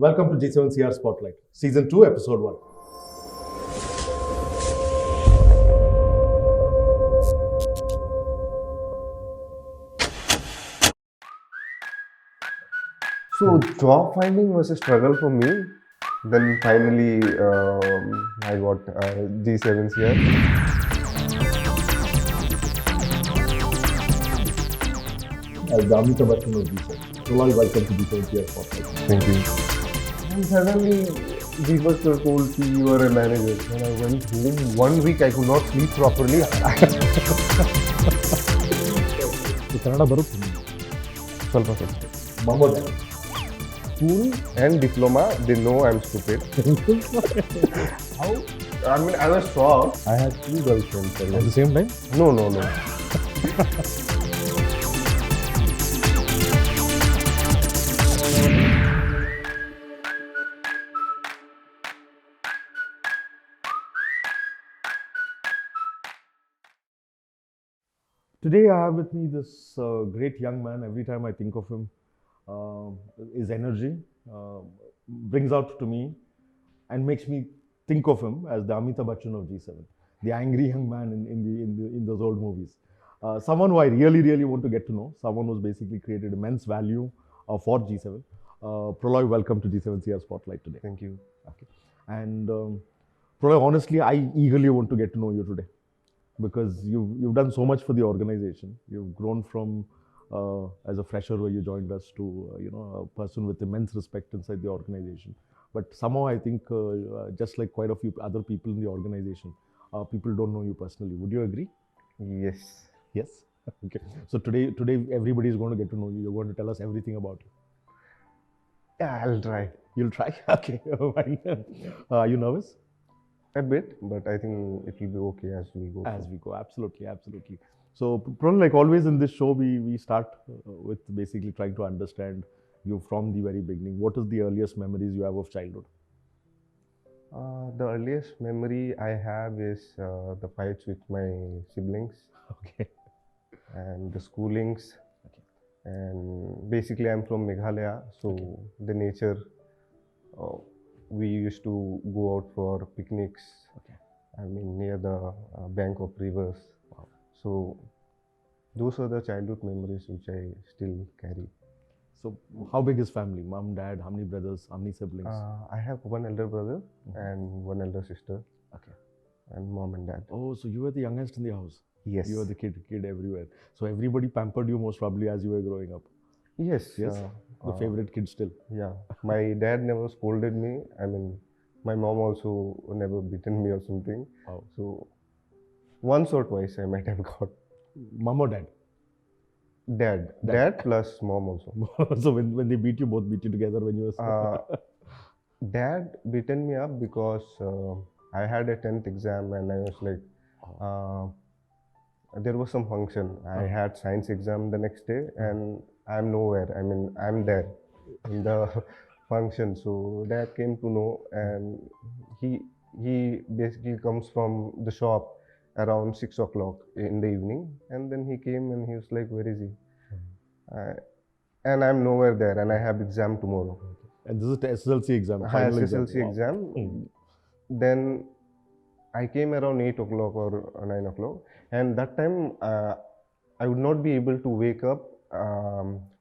Welcome to G7CR Spotlight, Season 2, Episode 1. So job finding was a struggle for me. Then finally, I got G7s here. As the Amitabh Bachchan of G7. Pralay, welcome to G7CR Spotlight. Thank you. And suddenly, Deepak sir told me you are a manager. When I went home, 1 week I could not sleep properly. Kannada ಬರುತ್ತೆ ಸ್ವಲ್ಪ ಸ್ವಲ್ಪ. ಮಮೋದ School and diploma, they know I'm stupid. How? I mean, I was shocked. I had 2 girlfriends. at the same time. No. Today I have with me this great young man. Every time I think of him, his energy brings out to me and makes me think of him as the Amitabh Bachchan of G7, the angry young man in those old movies. Someone who I really want to get to know. Someone who's basically created immense value for G7. Pralay, welcome to G7CR Spotlight today. Thank you. Okay. And Pralay, honestly, I eagerly want to get to know you today because you've done so much for the organization. You've grown from as a fresher where you joined us to a person with immense respect inside the organization. But somehow I think just like quite a few other people in the organization, people don't know you personally. Would you agree? Yes. Yes. Okay. So today everybody is going to get to know you. You're going to tell us everything about you. Yeah, I'll try. You'll try. Okay. Fine. Are you nervous? A bit, but I think it will be okay as we go. As we go, absolutely. So, probably like always in this show, we start with basically trying to understand you from the very beginning. What is the earliest memories you have of childhood? The earliest memory I have is the fights with my siblings Okay. and the schoolings. Okay. And basically, I'm from Meghalaya, so the nature. We used to go out for picnics. Okay. I mean, near the bank of rivers. Wow. So those are the childhood memories which I still carry. So, how big is family? Mom, dad, how many brothers, how many siblings? I have one elder brother and one elder sister, Okay. and mom and dad. Oh, so you were the youngest in the house. Yes. You were the kid everywhere. So everybody pampered you most probably as you were growing up. Yes. Yes. The favorite kid still. Yeah. My dad never scolded me. I mean, my mom also never beaten me or something. Wow. So once or twice I might have got Mom or dad? dad plus mom also. So when they beat you, both beat you together when you were. Dad beaten me up because I had a 10th exam and I was like, there was some function. I had science exam the next day and I'm nowhere. I mean, I'm there in the function. So dad came to know and he basically comes from the shop around 6 o'clock in the evening, and then he came and he was like, where is he? And I'm nowhere there and I have exam tomorrow. And this is the SSLC exam. I Final had SSLC Wow. exam. Then I came around 8 o'clock or 9 o'clock, and that time I would not be able to wake up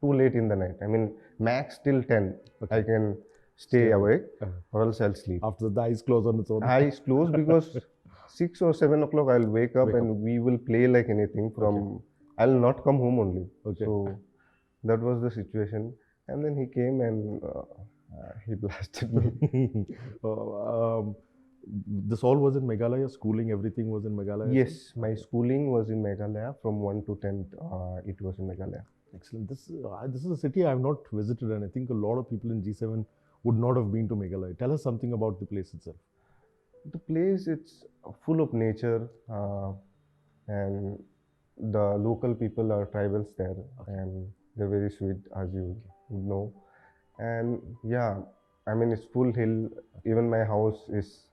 too late in the night. I mean, max till 10 I can stay awake or else I'll sleep. After the eyes close on its own. Eyes closed because 6 or 7 o'clock I'll wake up and we will play like anything from, I'll not come home only. Okay. So that was the situation. And then he came and he blasted me. This all was in Meghalaya. Schooling, everything was in Meghalaya. Yes, my schooling was in Meghalaya. From 1 to 10th, it was in Meghalaya. Excellent. This is a city I have not visited, and I think a lot of people in G7 would not have been to Meghalaya. Tell us something about the place itself. The place, it's full of nature, and the local people are tribals there, and they're very sweet, as you know. And yeah, I mean, it's full hill. Even my house is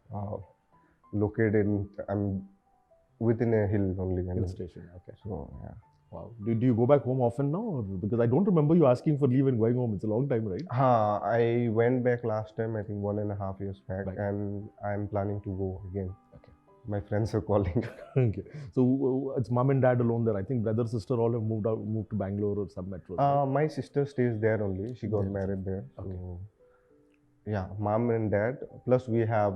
located in, I'm within a hill only. Hill station. Okay. So yeah. Wow. Do you go back home often now? Or, because I don't remember you asking for leave and going home. It's a long time, right? I went back last time, I think 1.5 years back, Right. and I'm planning to go again. Okay. My friends are calling. Okay. So it's mom and dad alone there. I think brother, sister all have moved to Bangalore or some metros. Right? My sister stays there only. She got There. married there. Okay. So, yeah, mom and dad. Plus we have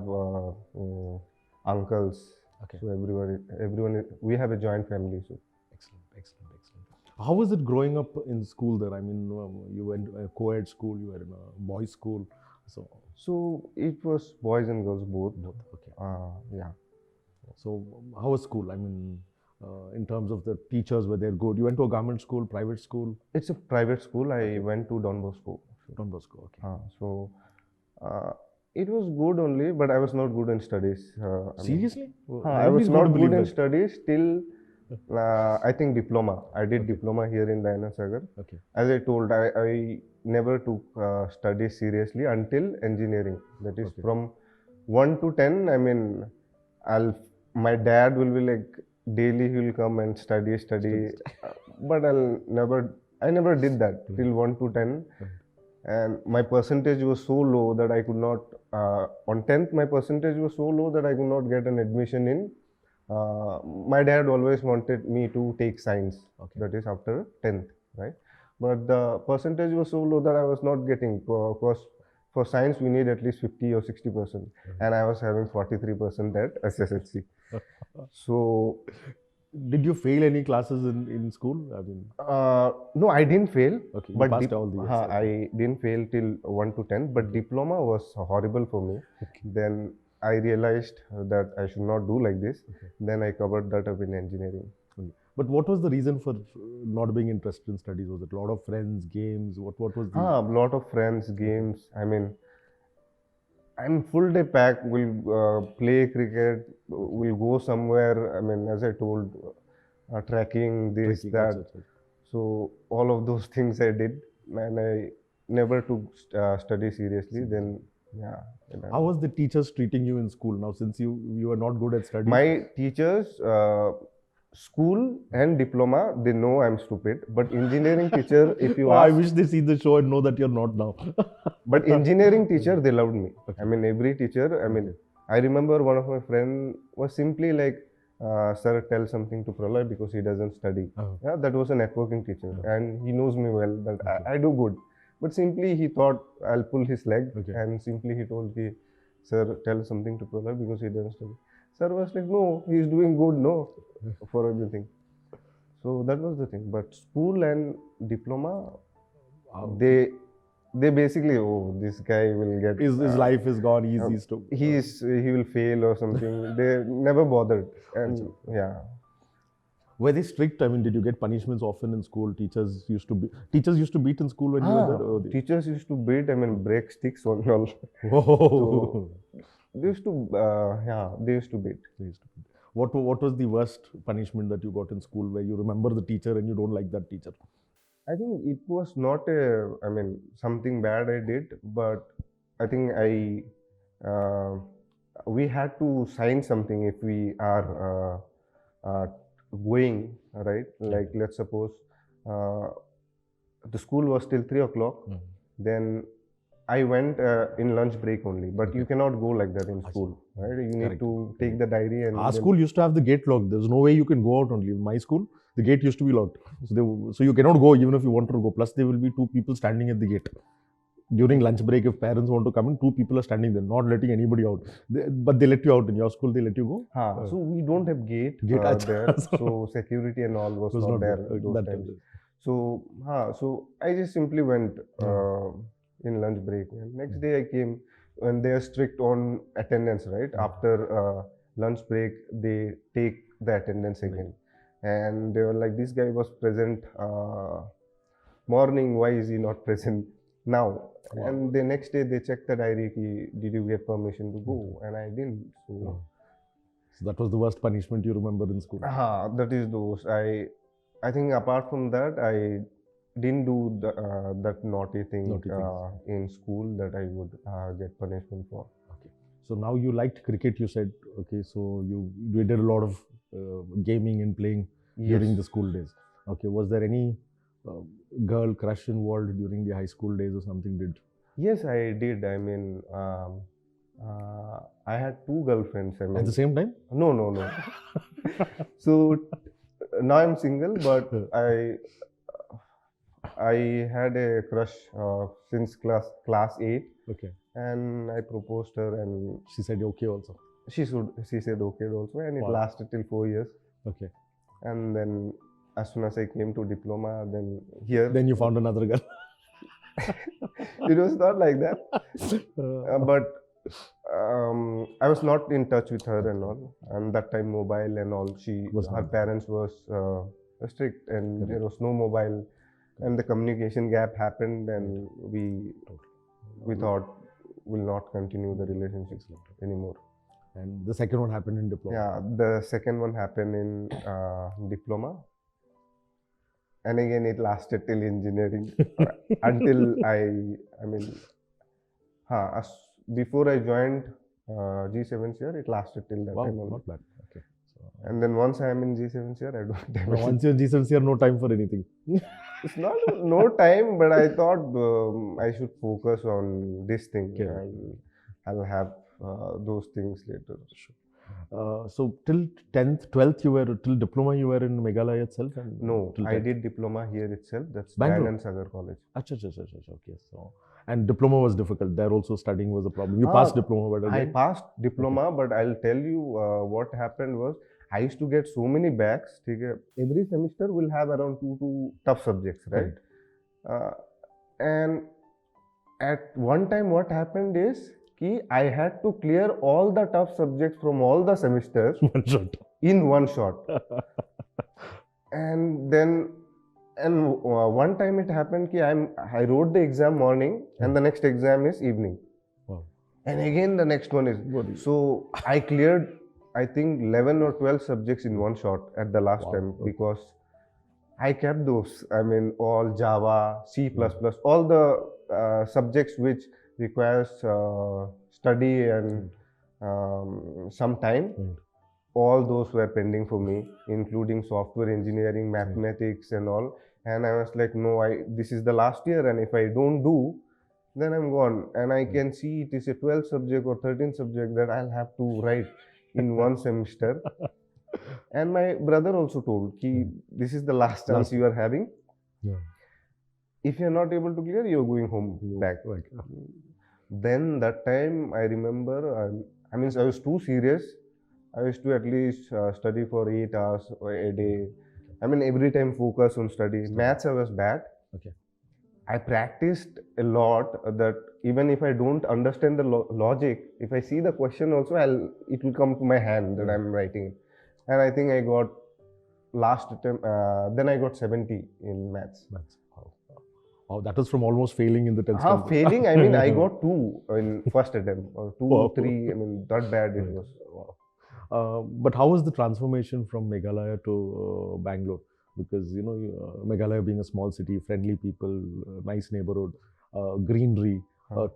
uncles. Okay. So everyone, we have a joint family. So Excellent, excellent, excellent. How was it growing up in school there? I mean, you went a co-ed school, you were in a boys' school, so it was boys and girls both. Okay. Yeah. So how was school? I mean, in terms of the teachers, were they good? You went to a government school, private school? It's a private school. I went to Don Bosco. Don Bosco. Okay. So it was good only, but I was not good in studies. Seriously? I was not good in studies till I think diploma. I did diploma here in Dayana Sagar. Okay. As I told, I never took studies seriously until engineering. That is from 1 to 10. I mean, my dad will be like daily he will come and study, but I never did that till 1 to 10. And my percentage was so low that I could not, on 10th, my percentage was so low that I could not get an admission in. My dad always wanted me to take science, that is after 10th, right? But the percentage was so low that I was not getting, because for science we need at least 50 or 60%, and I was having 43% at SSLC. So, did you fail any classes in school? I mean, no, I didn't fail. Okay, but passed all the years. I didn't fail till 1 to 10. But diploma was horrible for me. Then I realized that I should not do like this. Then I covered that up in engineering. But what was the reason for not being interested in studies? Was it a lot of friends, games? What was the? A lot of friends, games. I mean, I'm full day pack. We'll play cricket. We'll go somewhere. I mean, as I told, trekking, this, that. So all of those things I did, and I never took study seriously. Then, yeah. How was the teachers treating you in school? Now, since you were not good at studies. My teachers, school and diploma, they know I'm stupid. But engineering teacher, if you ask, I wish they see the show and know that you're not now. But engineering teacher, they loved me. I mean, every teacher. I mean, I remember one of my friend was simply like, sir, tell something to Pralay because he doesn't study. Yeah, that was a networking teacher, and he knows me well that I do good. But simply he thought I'll pull his leg, and simply he told me, sir, tell something to Pralay because he doesn't study. Sir was like, no, he's doing good, no, for everything. So that was the thing. But school and diploma, they basically, oh, this guy will get his life is gone. He will fail or something. They never bothered, and yeah. Were they strict? I mean, did you get punishments often in school? Teachers used to beat in school when you were there. Oh, teachers used to beat. I mean, break sticks on all. Whoa. So they used to, they used to beat. What was the worst punishment that you got in school where you remember the teacher and you don't like that teacher? I think it was not something bad I did, but I think we had to sign something if we are going, right? Like, let's suppose the school was till 3 o'clock, then I went in lunch break only, but you cannot go like that in school, right? You need to take the diary and... Our school used to have the gate locked. There's no way you can go out only. In my school, the gate used to be locked. So you cannot go even if you want to go. Plus, there will be 2 people standing at the gate. During lunch break, if parents want to come in, 2 people are standing there, not letting anybody out. But they let you out. In your school, they let you go? So we don't have gate there. So security and all was not there those times. So I just simply went in lunch break. And next day I came, and they are strict on attendance, right? After lunch break, they take the attendance again. And they were like, this guy was present morning, why is he not present now? And the next day they checked the diary, did you get permission to go? And I didn't. So that was the worst punishment you remember in school? That is those. I think apart from that, I didn't do that naughty thing in school that I would get punishment for. Okay. So now you liked cricket, you said. Okay, so you did a lot of gaming and playing during the school days. Okay. Was there any uh, girl crush involved during the high school days or something? Yes, I did. I mean, I had two girlfriends. I At mean, the same time? no. So now I'm single, but I had a crush since class 8, Okay. and I proposed her, and She said okay also. she said okay also, and it Wow. lasted till 4 years. Okay. And then as soon as I came to diploma, then here Then you found another girl. it was not like that. But I was not in touch with her and all. And that time mobile and all, her parents was strict, and there was no mobile, and the communication gap happened, and we thought we'll not continue the relationship anymore. And the second one happened in diploma. Yeah, the second one happened in diploma, and again it lasted till engineering until I mean, before I joined G7 year, it lasted till that Wow, time only. not bad. Okay. And then once I am in G7 year, I don't have any. Once you're G7 year, no time for anything. It's not no time, but I thought I should focus on this thing. Okay. And I'll have those things later. So till 10th, 12th, till diploma you were in Meghalaya itself? And No, till I 10th? did diploma here itself. That's Bangalore? Dayanand Sagar College. Acha. Okay. So, and diploma was difficult. There also studying was a problem. You passed diploma, but I again, passed diploma, but I'll tell you what happened was I used to get so many backs. Every semester will have around two tough subjects, right? And at one time, what happened is I had to clear all the tough subjects from all the semesters one shot. in one shot. And then, one time it happened I wrote the exam morning, and the next exam is evening. Wow. And again the next one is. So I cleared, I think 11 or 12 subjects in one shot at the last time, because I kept those. I mean, all Java, C++, all the subjects which requires study and some time. All those were pending for me, including software engineering, mathematics, and all. And I was like, no, this is the last year, and if I don't do, then I'm gone. And I can see it is a 12 subject or 13 subject that I'll have to write in one semester. And my brother also told, this is the last chance you are having. Yeah. If you're not able to clear, you're going home back. Then that time I remember, I was too serious. I used to at least study for 8 hours a day. I mean, every time focus on study. Maths I was bad. Okay. I practiced a lot that even if I don't understand the logic, if I see the question also, it will come to my hand that I'm writing it. And I think I got last attempt, then I got 70 in maths. Wow, that was from almost failing in the 10th standard. Failing, I mean, I got 2 in first attempt, or 2 or 3, I mean, that bad it was. Wow. But how was the transformation from Meghalaya to Bangalore? Because, Meghalaya being a small city, friendly people, nice neighborhood, greenery,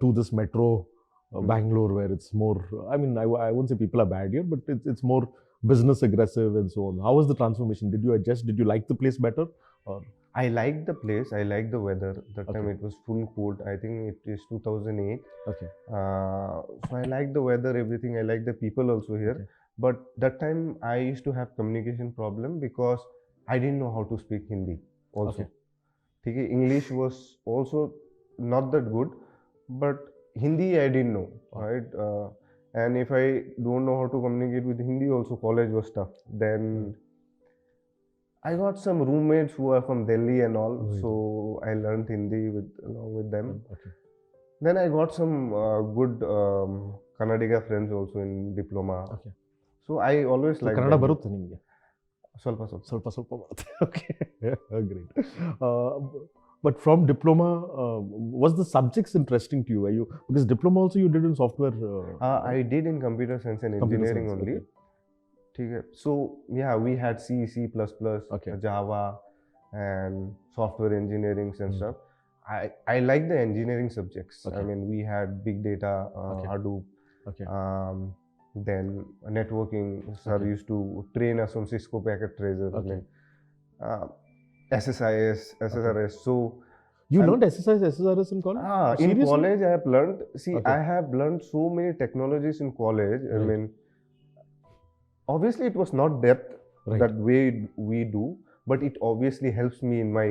to this metro, Bangalore, where it's more, I mean, I won't say people are bad here, but it's more business aggressive and so on. How was the transformation? Did you adjust? Did you like the place better? Or? I liked the place. I liked the weather. That time it was full cold. I think it is 2008. Okay. So I liked the weather, everything. I liked the people also here. Okay. But that time I used to have communication problem because I didn't know how to speak Hindi also. Okay. English was also not that good, but Hindi I didn't know, right? And if I don't know how to communicate with Hindi also, college was tough. Then I got some roommates who are from Delhi and all, so I learned Hindi along with them. Okay. Then I got some good Kannadiga friends also in diploma. Okay. So I always like Kannada barutte nimge? ಸ್ವಲ್ಪ barutte. Okay. Great. But from diploma, was the subjects interesting to you? Because diploma also you did in software? I did in computer science and engineering only. Okay. So yeah, we had C, C++, Java, and software engineering and stuff. I like the engineering subjects. I mean, we had big data, Hadoop. Then networking. Sir used to train us on Cisco Packet Tracer. SSIS, SSRS. So You I'm- learned SSIS, SSRS in college? in Seriously? college I have learned. See, Okay. I have learned so many technologies in college. I Right. mean, obviously it was not depth Right. that way we do, but it obviously helps me in my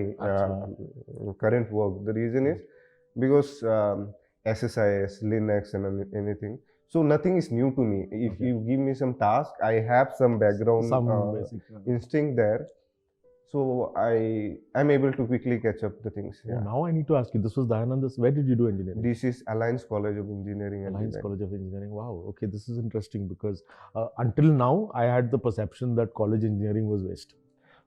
current work. The reason is because SSIS, Linux, and anything. So nothing is new to me. If Okay. you give me some task, I have some background Some basic. instinct there. So I'm able to quickly catch up the things. Oh, Yeah. now I need to ask you. This was Dayananda's. Where did you do engineering? This is Alliance College of Engineering and Alliance Design. College of Engineering. Wow. Okay, this is interesting because until now I had the perception that college engineering was waste.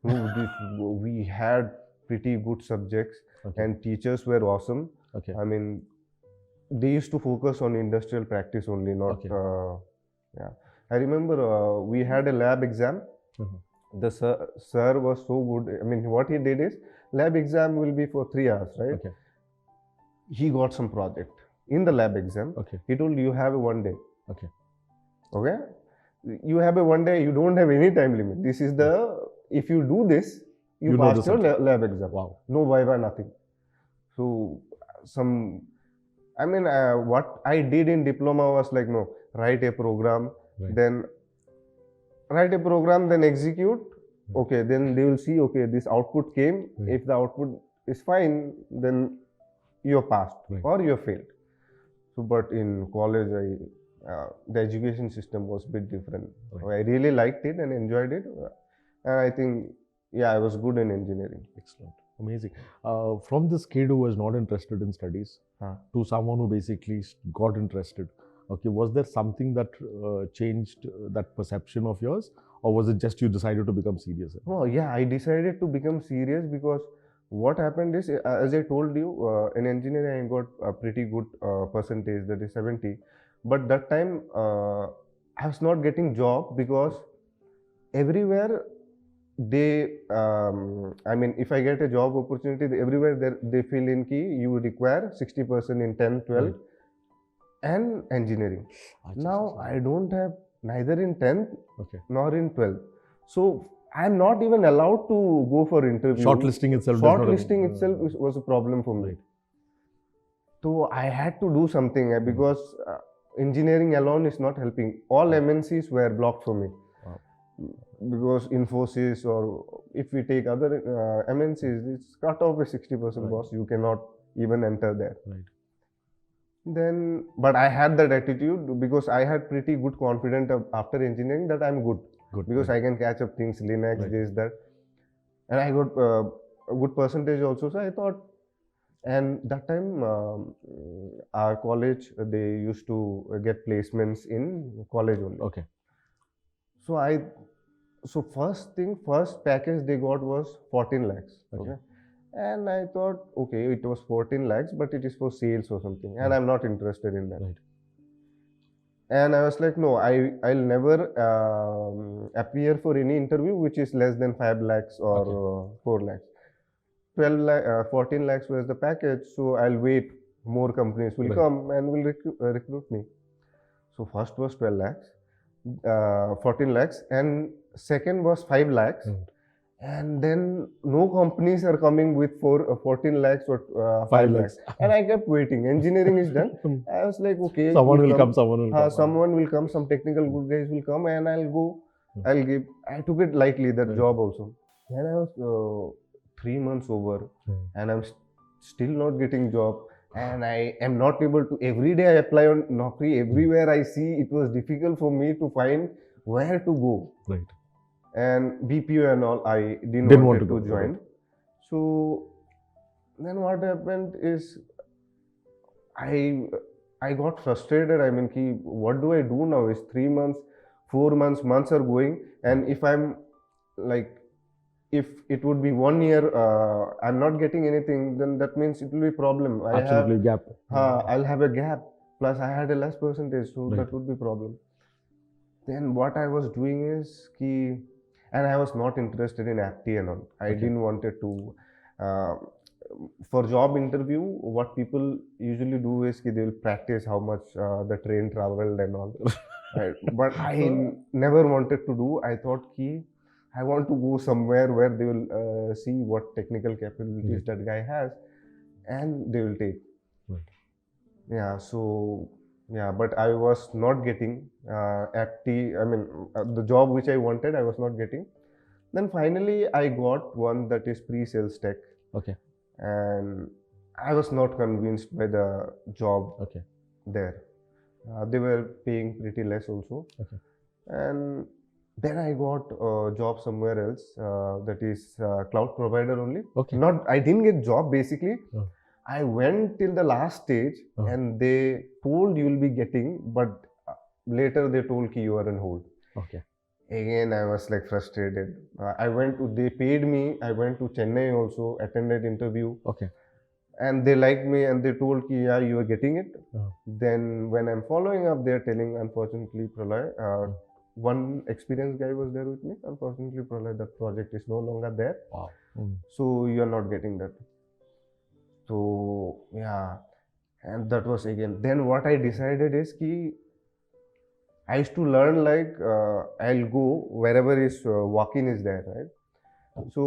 No, we had pretty good subjects Okay. and teachers were awesome. Okay. I mean, they used to focus on industrial practice only, not. Okay. Yeah. I remember we had a lab exam. Mhm. The sir was so good. I mean, what he did is lab exam will be for 3 hours, right? Okay. He got some project in the lab exam. Okay. He told you have a 1 day. Okay. Okay. You have a 1 day. You don't have any time limit. This is the if you do this, you You know pass the your subject. lab exam. Wow. No viva, nothing. So I mean, what I did in diploma was like, no, write a program, Right. then write a program, then execute. Okay, then they will see, okay, this output came. Right. If the output is fine, then you're passed Right. or you're failed. So, but in college, the education system was a bit different. Right. I really liked it and enjoyed it. And I think, yeah, I was good in engineering. Excellent. Amazing. From this kid who was not interested in studies to someone who basically got interested. Okay, was there something that changed that perception of yours, or was it just you decided to become serious? Oh, yeah, I decided to become serious because what happened is, as I told you, in engineering I got a pretty good percentage, that is 70. But that time I was not getting job because everywhere they, I mean, if I get a job opportunity, everywhere they feel in key, you require 60% in 10, 12 Right. and engineering. Now I don't have neither in 10th Okay. nor in 12th. So I'm not even allowed to go for interview. Shortlisting itself. does not- Shortlisting itself was a problem for me. Right. So I had to do something because engineering alone is not helping. All MNCs were blocked for me. Wow. Because Infosys, or if we take other MNCs, it's cut off by 60%, Right. boss. You cannot even enter there. Right. Then, but I had that attitude because I had pretty good confidence after engineering that I'm good. Good. Because right. I can catch up things, Linux, Right. this, that. And I got a good percentage also. So I thought, and that time our college, they used to get placements in college only. Okay. So first package they got was 14 lakhs. Okay. Okay. And I thought, okay, it was 14 lakhs, but it is for sales or something. And Right. I'm not interested in that. Right. And I was like, no, I'll never appear for any interview which is less than 5 lakhs or 4 lakhs. 14 lakhs was the package, so I'll wait. More companies will Right. come and will recruit me. So first was 12 lakhs, 14 lakhs, and second was 5 lakhs. Right. And then no companies are coming with 14 lakhs or 5 lakhs. And I kept waiting. Engineering is done. I was like, okay. Someone will come. come. Someone will come. Someone will come. Some technical good guys will come, and I'll go. I'll give. I took it lightly, that Right. job also. Then I was 3 months over, and I'm still not getting job. And I am not able to. Every day I apply on Naukri. Everywhere I see, it was difficult for me to find where to go. Right. And BPO and all, I didn't Didn't want want to to go, join. right. So then what happened is I got frustrated. I mean, what do I do now? It's 3 months, 4 months, months are going, and if I'm like, if it would be 1 year, I'm not getting anything, then that means it will be problem. Absolutely gap. I'll have a gap. Plus, I had a less percentage, so Right. that would be problem. Then what I was doing is and I was not interested in apti and all. I Okay. didn't wanted to. For job interview, what people usually do is they will practice how much the train traveled and all. Right. But I never wanted to do. I thought I want to go somewhere where they will see what technical capabilities that guy has, and they will take. Right. Yeah, so yeah, but I was not getting apti. I mean, the job which I wanted, I was not getting. Then finally, I got one that is pre-sales tech, Okay. and I was not convinced by the job Okay. there. They were paying pretty less also. Okay. And then I got a job somewhere else, that is cloud provider only. Okay. Not, I didn't get job basically. Oh. I went till the last stage, Oh. and they told you will be getting, but later they told ki you are on hold. Okay. Again, I was like frustrated. I went to, they paid me. I went to Chennai also, attended interview, Okay. and they liked me, and they told ki yeah, you are getting it. Oh. Then when I'm following up, they're telling, unfortunately, Pralay, one experienced guy was there with me. Unfortunately, Pralay, that project is no longer there. Wow. So you are not getting that. So yeah, and that was again. Then what I decided is ki I used to learn like I'll go wherever is walk-in is there, right? So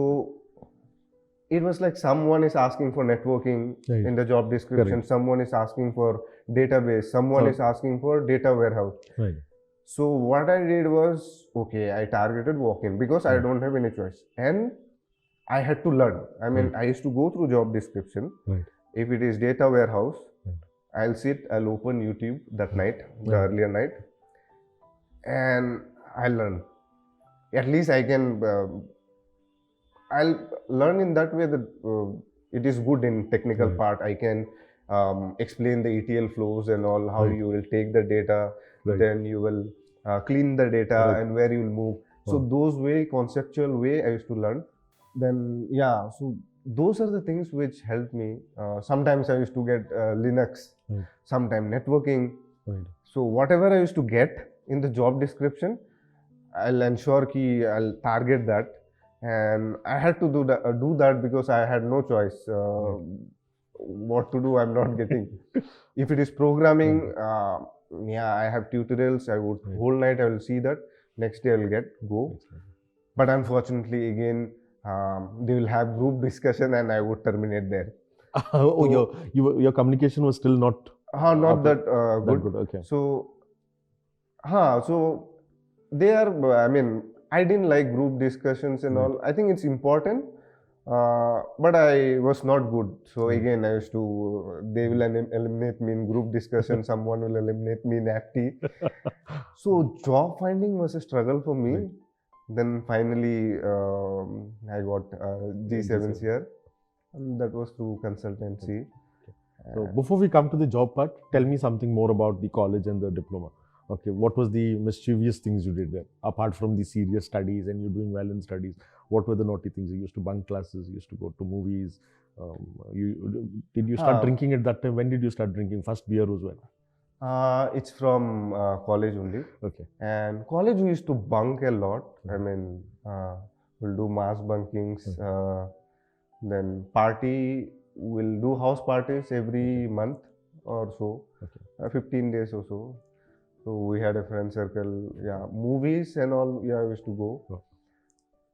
it was like someone is asking for networking Right. in the job description, Correct. someone is asking for database, someone So- is asking for data warehouse. Right. So what I did was, okay, I targeted walk-in because I Right. don't have any choice, and I had to learn. I mean, Right. I used to go through job description. Right. If it is data warehouse, Right. I'll sit, I'll open YouTube that night, the Right. earlier night, and I'll learn. At least I can, I'll learn in that way that it is good in technical Right. part. I can explain the ETL flows and all, how Right. you will take the data, Right. then you will clean the data, Right. and where you will move. So Wow. those way, conceptual way, I used to learn. Then yeah, so those are the things which helped me. Sometimes I used to get Linux, Right. sometimes networking. Right. So whatever I used to get in the job description, I'll ensure ki I'll target that, and I had to do that because I had no choice. What to do, I'm not getting. If it is programming, yeah, I have tutorials. I would Right. whole night I will see that. Next day I will go. But unfortunately, again, they will have group discussion, and I would terminate there. Oh, So- your communication was still not Not Okay. that that good. good. Okay. So, so they are. I mean, I didn't like group discussions and Right. all. I think it's important, but I was not good. So Right. again, I used to. They will eliminate me in group discussion. Someone will eliminate me in FT. So job finding was a struggle for me. Right. Then finally, I got G7 G7. here, and that was through consultancy. So before we come to the job part, tell me something more about the college and the diploma. Okay, what was the mischievous things you did there? Apart from the serious studies and you doing well in studies, what were the naughty things? You used to bunk classes, you used to go to movies. Did you start drinking at that time? When did you start drinking? First beer as well? It's from college only. Okay. And college we used to bunk a lot. I mean, we'll do mass bunkings. Then party, we'll do house parties every month or so. Okay. 15 days or so. So we had a friend circle. Yeah, movies and all. Yeah, I used to go. Oh.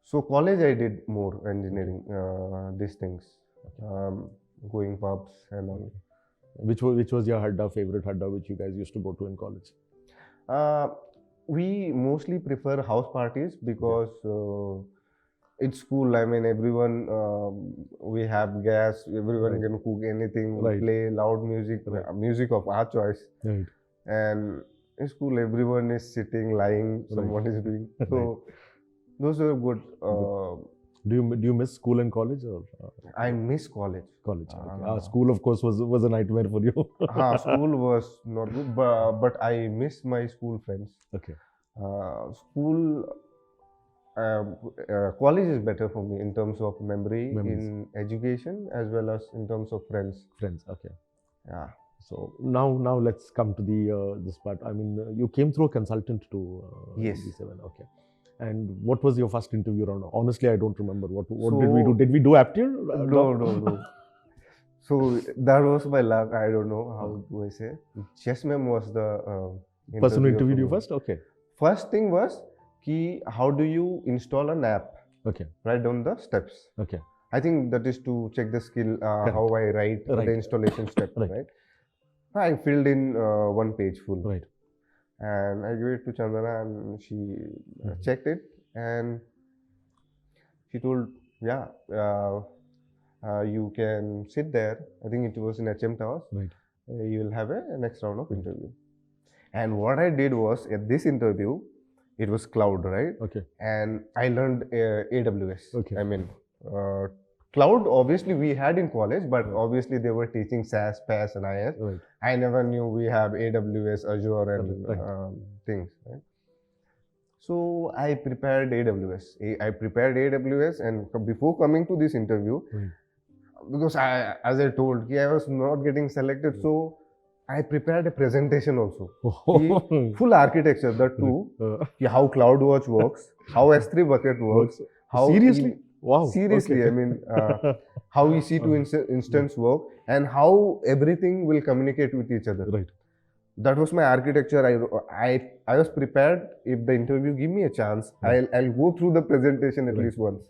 So college I did more engineering. These things, going pubs and all. Which was your favorite hadda which you guys used to go to in college? We mostly prefer house parties because it's cool. I mean, everyone, we have gas, everyone Right. can cook anything, Right. play loud music, Right. music of our choice. Right. And it's cool, everyone is sitting, lying, someone is doing. So, those are good. Do you miss school and college or I miss college. college? Okay. School, of course, was a nightmare for you. School was not good, but I miss my school friends. Okay. School, college is better for me in terms of memories. In education as well as in terms of friends. Friends. Okay. Yeah. So now let's come to the this part. I mean, you came through a consultant to Yes. G7. Okay. And what was your first interview round? Honestly, I don't remember. What So- did we do? Did we do aptitude? No. So that was my luck. I don't know how do I say. Chess ma'am was the Person who interviewed for you me. first? Okay. First thing was ki how do you install an app Okay. right down the steps. Okay. I think that is to check the skill, how I write Right. the installation step, Right. right? I filled in one page full, Right. and I gave it to Chandana, and she checked it, and she told, yeah, you can sit there. I think it was in HM Towers. Right. You will have a next round of interview. And what I did was, at this interview, it was cloud, right? Okay. And I learned AWS. Okay. I mean, cloud obviously we had in college, but obviously they were teaching SaaS, PaaS, and IaaS. Right. I never knew we have AWS, Azure, and Right. things. Right? So I prepared AWS. I prepared AWS, and before coming to this interview, Right. because as I told, I was not getting selected, so I prepared a presentation also. Full architecture, that too. How CloudWatch works, how S3 bucket works, how Seriously? Wow. seriously, Okay. I mean, how EC2 instance work, and how everything will communicate with each other. Right. That was my architecture. I was prepared. If the interview give me a chance, Right. I'll go through the presentation at Right. least once.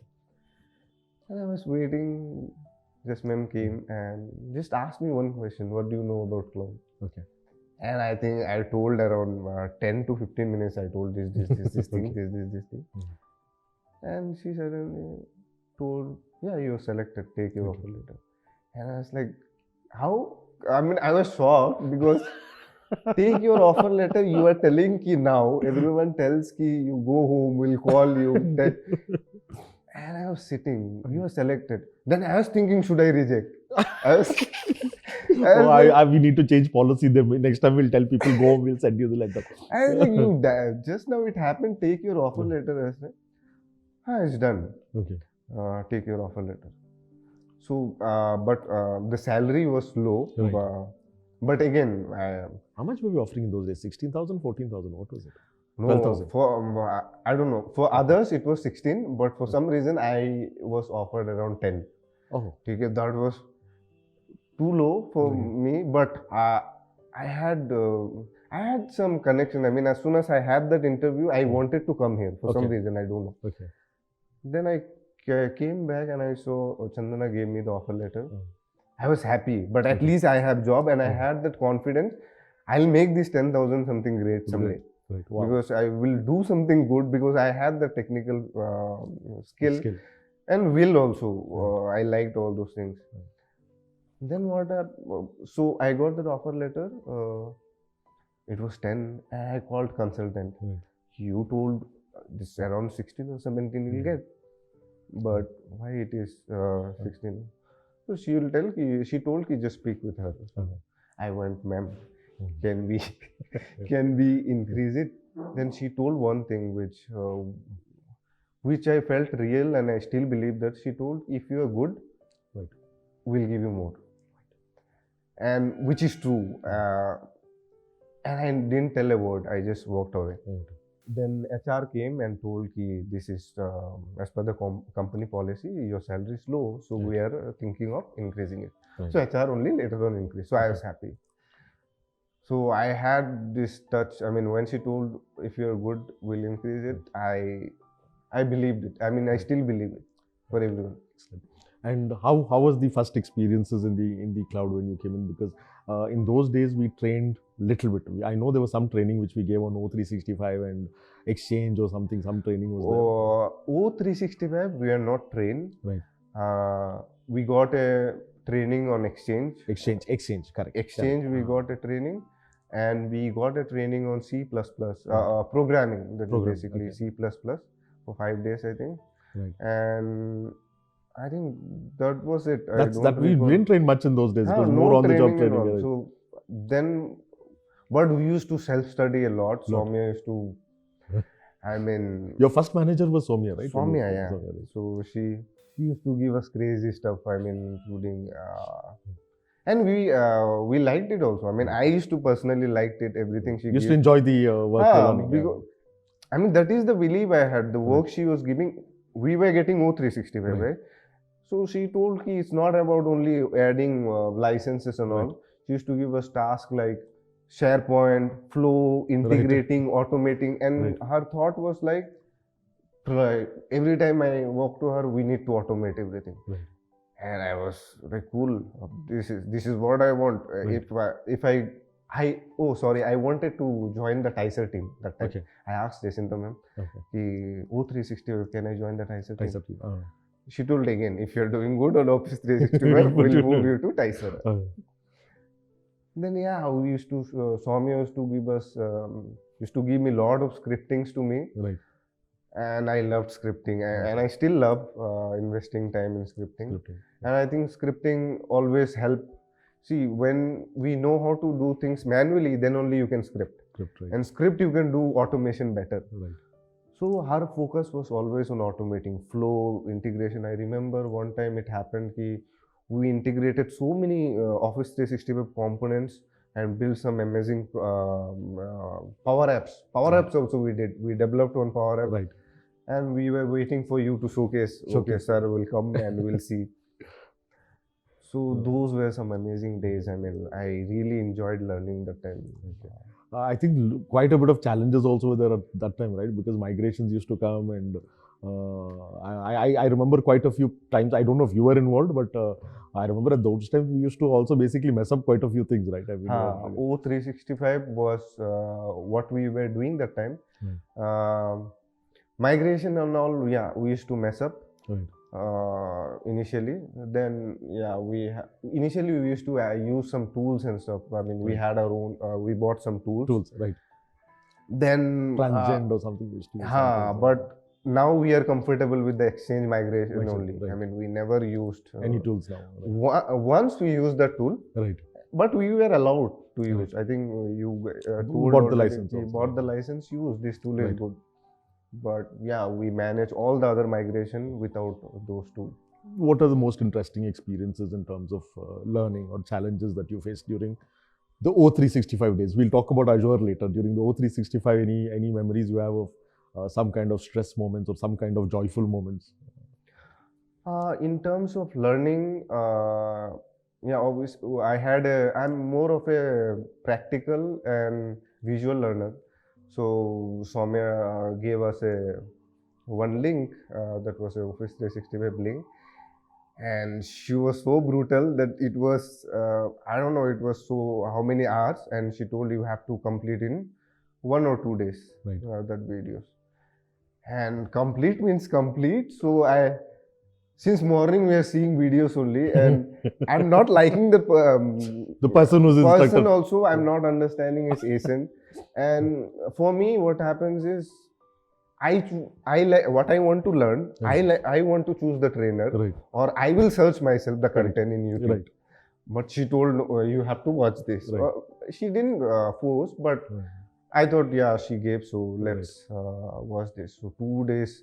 And I was waiting. Just ma'am came and just asked me one question. What do you know about cloud? Okay. And I think I told around 10 to 15 minutes. I told this thing, Okay. this thing. And she suddenly told, yeah, you're selected. Take your offer letter. And I was like, how? I mean, I was shocked because take your offer letter. You are telling ki now. Everyone tells ki you go home. We'll call you. And I was sitting. You are selected. Then I was thinking, should I reject? I was. We need to change policy. Next time we'll tell people go. We'll send you the letter. I was like, just now it happened. Take your offer letter. I was like, it's done. Okay. Take your offer letter. So, but the salary was low. Right. But again, how much were we offering in those days? 16,000, 14,000? What was it? no, 12,000. for I don't know. For others, it was 16, but for some reason, I was offered around 10. Oh. Okay, that was too low for me. But I had some connection. I mean, as soon as I had that interview, I wanted to come here for some reason. I don't know. Okay. Then I came back and I saw Chandana gave me the offer letter. I was happy, but at least I have job, and I had that confidence. I'll make this 10,000 something great someday. Right. Wow. Because I will do something good, because I had the technical skill and will also. I liked all those things. Then what happened? So I got that offer letter. It was 10. And I called consultant. You told this around 16 or 17 you'll get, but why it is 16? So she will tell. She told ki just speak with her. I went, ma'am. Can we increase it? Then she told one thing which I felt real, and I still believe that. She told, if you are good, we'll give you more. And which is true. And I didn't tell a word. I just walked away. Then HR came and told ki this is as per the company policy, your salary is low, so we are thinking of increasing it. So HR only later on increased. So I was happy. So I had this touch. I mean, when she told, if you're good, we'll increase it, I believed it. I mean, I still believe it for everyone. And how was the first experiences in the cloud when you came in? Because in those days we trained little bit. I know there was some training which we gave on O365 and Exchange or something. Some training was there. O365 we are not trained. Right. We got a training on Exchange. Exchange, correct. Exchange, we got a training, and we got a training on C++, programming. That is basically C++ for 5 days, I think. Right. And I think that was it. We didn't train much in those days. It was more on the job training. So then, but we used to self-study a lot. Soumya used to, I mean... Your first manager was Soumya, right? Soumya, yeah. So she used to give us crazy stuff, I mean, including... and we liked it also. I mean, I used to personally liked it, everything she used to enjoy the work. Because, I mean, that is the belief I had. The work she was giving, we were getting O365, right? So she told me it's not about only adding licenses and all. She used to give us tasks like SharePoint, Flow, integrating, automating, and her thought was like, every time I walk to her, we need to automate everything. Right. And I was like, cool. This is what I want. I wanted to join the Ticer team that time. Okay. I asked Jacinta ma'am, Okay. O360, can I join the Ticer team? Ticer team. She told again, if you're doing good on Office 365, we'll move you to Ticer. Then yeah, we used to, Soumya used to give me a lot of scriptings to me. Right. And I loved scripting, and I still love investing time in scripting. And I think scripting always help. See, when we know how to do things manually, then only you can script. Right. And script you can do automation better. Right. So her focus was always on automating flow, integration. I remember one time it happened we integrated so many Office 365 components and built some amazing Power Apps. Power Apps also we did. We developed one Power App. Right. And we were waiting for you to showcase. Okay, sir, will come and we'll see. So those were some amazing days. I mean, I really enjoyed learning that time. I think quite a bit of challenges also were there at that time, right? Because migrations used to come, and I remember quite a few times. I don't know if you were involved, but I remember at those times we used to also basically mess up quite a few things, right? I mean, O365 was what we were doing that time. Migration and all, yeah, we used to mess up. Right. Initially. Then yeah, initially we used to use some tools and stuff. I mean, we had our own. We bought some tools. Right. Then Transcend or something we used to use. But now we are comfortable with the Exchange migration only. Right. I mean, we never used any tools now. Right. Once we used that tool. Right. But we were allowed to use. I think you bought the license. We bought the license. Use this tool is good. But yeah, we manage all the other migration without those tools. What are the most interesting experiences in terms of learning or challenges that you faced during the O365 days? We'll talk about Azure later. During the O365, any memories you have of some kind of stress moments or some kind of joyful moments? In terms of learning, yeah, obviously, I'm more of a practical and visual learner. So Soumya gave us one link that was an Office 365 link, and she was so brutal that it was I don't know, it was so how many hours, and she told you have to complete in 1 or 2 days. Right. That videos, and complete means complete. So since morning we are seeing videos only, and I'm not liking the person who's instructor. Person also I'm not understanding his ASIN. And for me, what happens is, I like what I want to learn. I want to choose the trainer, right. Or I will search myself the content in YouTube. Right. But she told you have to watch this. Right. She didn't force, but I thought yeah, she gave, so let's watch this. So 2 days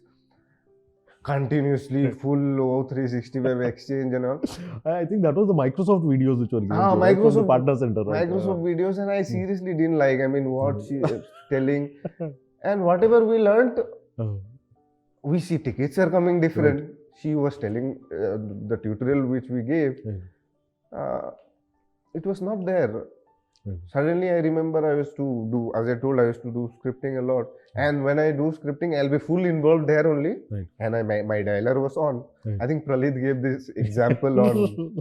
continuously full O365 Exchange and all. I think that was the Microsoft videos which were given Microsoft from the partner center. Right? Microsoft videos, and I seriously didn't like. I mean, what she is telling, and whatever we learned, we see tickets are coming different. Right. She was telling the tutorial which we gave, it was not there. Suddenly I remember I used to do, as I told, I used to do scripting a lot. And when I do scripting, I'll be fully involved there only. Right. And my dialer was on. Right. I think Pralit gave this example on.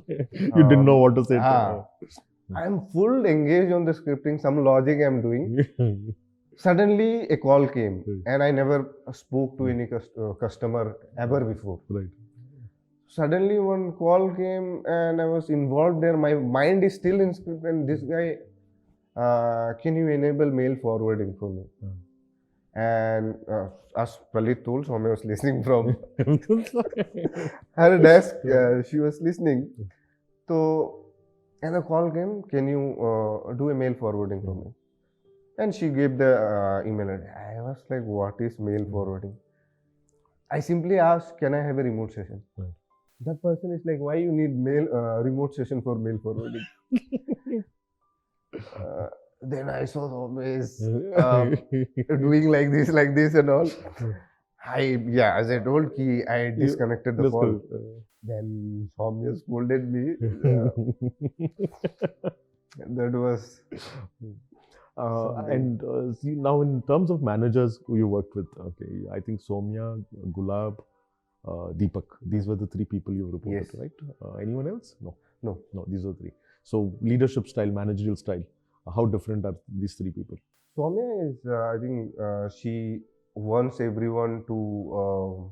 You didn't know what to say. I'm full engaged on the scripting, some logic I'm doing. Suddenly a call came, and I never spoke to any customer ever before. Right. Suddenly one call came and I was involved there. My mind is still in script, and this guy, can you enable mail forwarding for me? And as Pralit told, Soumya was listening from her desk. She was listening. So, and the call came, can you do a mail forwarding for me? And she gave the email address. I was like, what is mail forwarding? I simply asked, can I have a remote session? Right. That person is like, why you need remote session for mail forwarding? Then I saw always doing like this and all. As I told, I disconnected the call. Then Soumya scolded me. That was... Someday. And see, now in terms of managers who you worked with, okay, I think Soumya, Gulab, Deepak. These were the three people you reported, Yes. right? Anyone else? No. No. No, these are three. So leadership style, managerial style, how different are these three people? Soumya is, I think, she wants everyone to.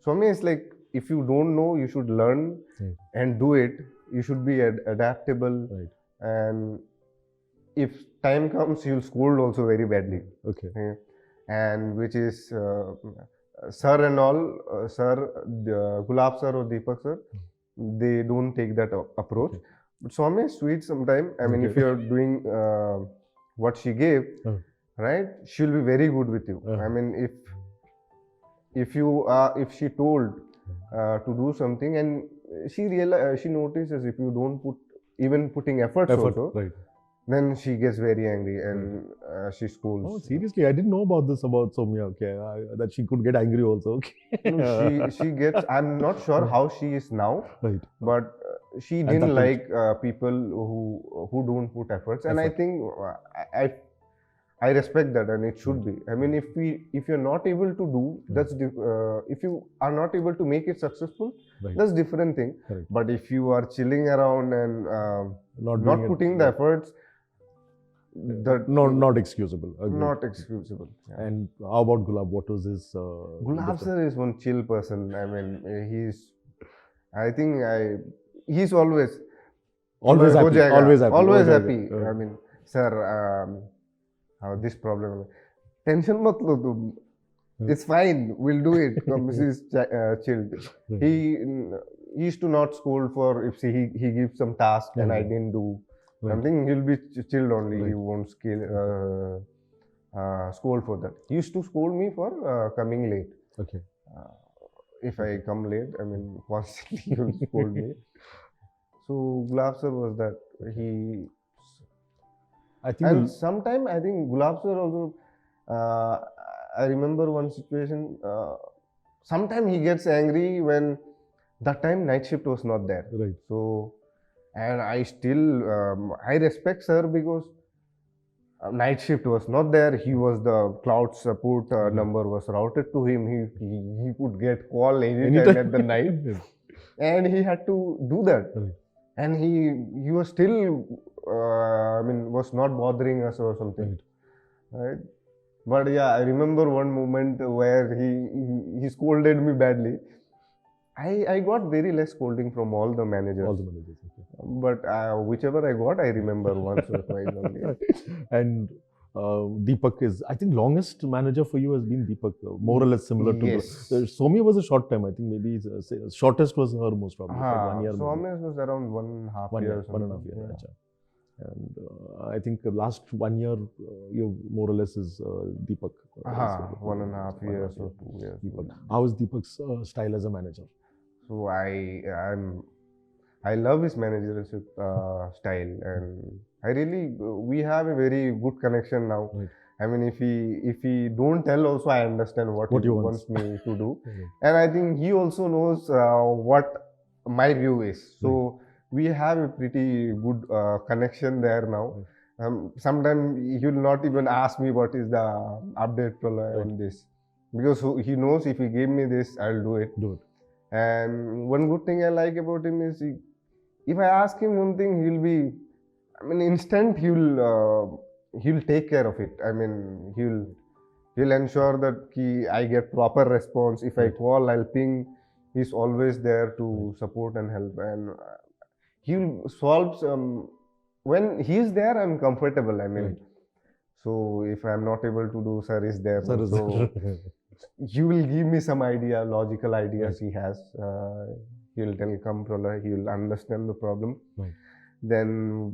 Soumya is like, if you don't know, you should learn Right. and do it. You should be adaptable, Right. and if time comes, you'll scold also very badly. Okay. And which is sir and all, Gulab sir or Deepak sir, they don't take that approach. Okay. But Soumya is sweet sometime. I mean, if Okay. you're doing what she gave, right, she'll be very good with you. I mean, if she told to do something, and she notices if you don't putting efforts Effort, also, right. then she gets very angry and she scolds. Oh, seriously? I didn't know about this about Soumya. Okay, that she could get angry also. Okay. No, she gets. I'm not sure how she is now, Right. but she At didn't that like people who don't put efforts, and I Effort. think I respect that, and it should be. I mean, if you're not able to do, if you are not able to make it successful, Right. that's different thing. Correct. But if you are chilling around and Not, not doing it- putting the efforts, that not excusable. Agreed. not excusable. Yeah. And how about Gulab? What was his? Gulab difference? sir is one chill person. I mean, he's always Always हो happy. जाएगा, Always happy. always हो happy. जाएगा. I mean, sir, this problem. Tension मत लो तुम. It's fine. We'll do it. He's chilled. Right. He used to not scold for if he gives some task and I Right. didn't do Right. something. He'll be chilled only. He Right. won't scold for that. He used to scold me for coming late. Okay. If I come late, I mean, constantly he will scold me. So Gulab sir was that. I think. And sometime I think Gulab sir also. I remember one situation. Sometime he gets angry when that time night shift was not there. Right. So, and I still I respect sir because night shift was not there. He was the cloud support number was routed to him. He could get call anytime at the night, and he had to do that. Right. And he was still I mean was not bothering us or something, right? But yeah, I remember one moment where he scolded me badly. I got very less scolding from all the managers. All the managers. Okay. But whichever I got, I remember once or twice only. And Deepak is, I think, longest manager for you has been Deepak, more or less similar to. Yes. Soumya was a short time. I think maybe shortest was her most probably. like 1 year. maybe. Soumya was around 1.5 1 year, years. 1.5 years. Yeah. Acha. And I think the last 1 year, you more or less is Deepak. 1.5 years or 2 years. Deepak. How is Deepak's style as a manager? So I love his managerial style, and I really we have a very good connection now. Right. I mean, if he don't tell, also I understand what What he he wants wants. me to do, Right. and I think he also knows what my view is. So we have a pretty good connection there now. Sometimes he will not even ask me what is the update on this, because he knows if he gave me this, I'll do it. Do it. And one good thing I like about him is if I ask him something, he'll be, I mean, instant he'll take care of it. I mean, he'll ensure that I get proper response. If I call, I'll ping. He's always there to support and help, and he'll solve some. When he's there, I'm comfortable. I mean, Right. so if I'm not able to do, sir is there. Sir is So there. he will give me some logical ideas he has. He'll tell, come Pralay, he will understand the problem. Right. Then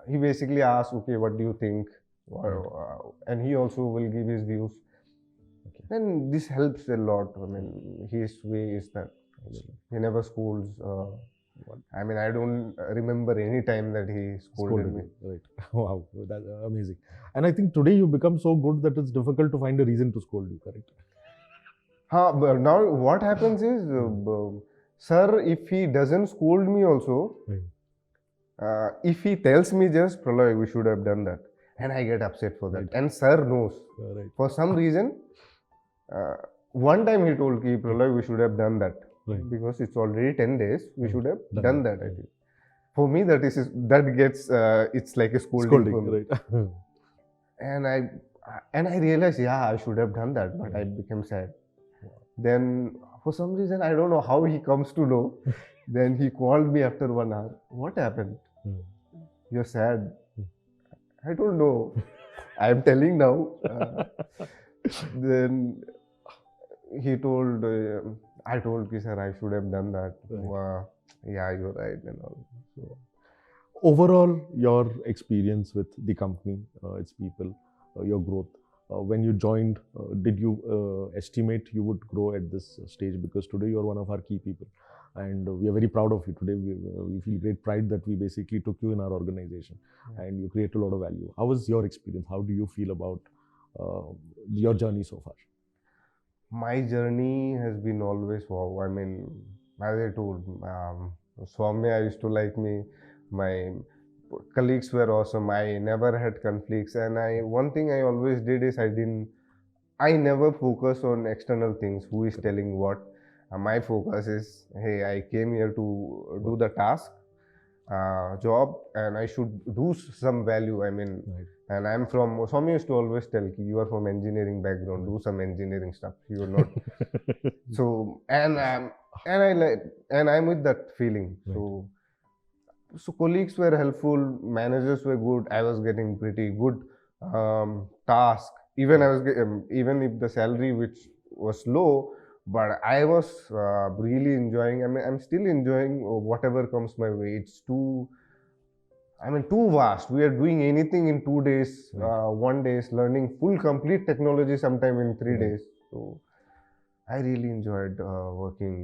he basically asks, okay, what do you think? And he also will give his views. Okay. Then this helps a lot. I mean, his way is that he never scolds. I mean, I don't remember any time that he scolded me. Right. Wow, that's amazing. And I think today you become so good that it's difficult to find a reason to scold you, correct? But now what happens is, sir, if he doesn't scold me also, Right. if he tells me just, Pralay, we should have done that. and I get upset for that. Right. And sir knows. Right. For some reason, one time he told Ki Pralay, we should have done that. Right. Because it's already 10 days, we should have done that, I Right. think. For me, that gets, it's like a scolding for me. Right. And I realized, yeah, I should have done that, but I became sad. Then, for some reason, I don't know how he comes to know. Then he called me after 1 hour. What happened? You're sad. I don't know. I'm telling now. Then he told, I told Ki sir, I should have done that. Right. Yeah, you're right and all. So, Overall, your experience with the company, its people, your growth. When you joined, did you estimate you would grow at this stage? Because today you are one of our key people, and we are very proud of you. Today we feel great pride that we basically took you in our organization, and you create a lot of value. How was your experience? How do you feel about your journey so far? my journey has been always wow. I mean, as I told, Swamya used to like me. My colleagues were awesome. I never had conflicts, and one thing I always did is I never focus on external things. Who is telling what? My focus is, hey, I came here to do the task, job, and I should do some value. I mean, Right. and I'm from. Swami used to always tell, Ki, you are from engineering background. Do some engineering stuff. You are not. So and I like, and I'm with that feeling. Right. So colleagues were helpful, managers were good. I was getting pretty good task. Even I was even if the salary which was low, but I was really enjoying. I mean, I'm still enjoying whatever comes my way. It's too. I mean, too vast. We are doing anything in 2 days, Right. 1 day, learning full complete technology sometime in 3 Right. days. So I really enjoyed working.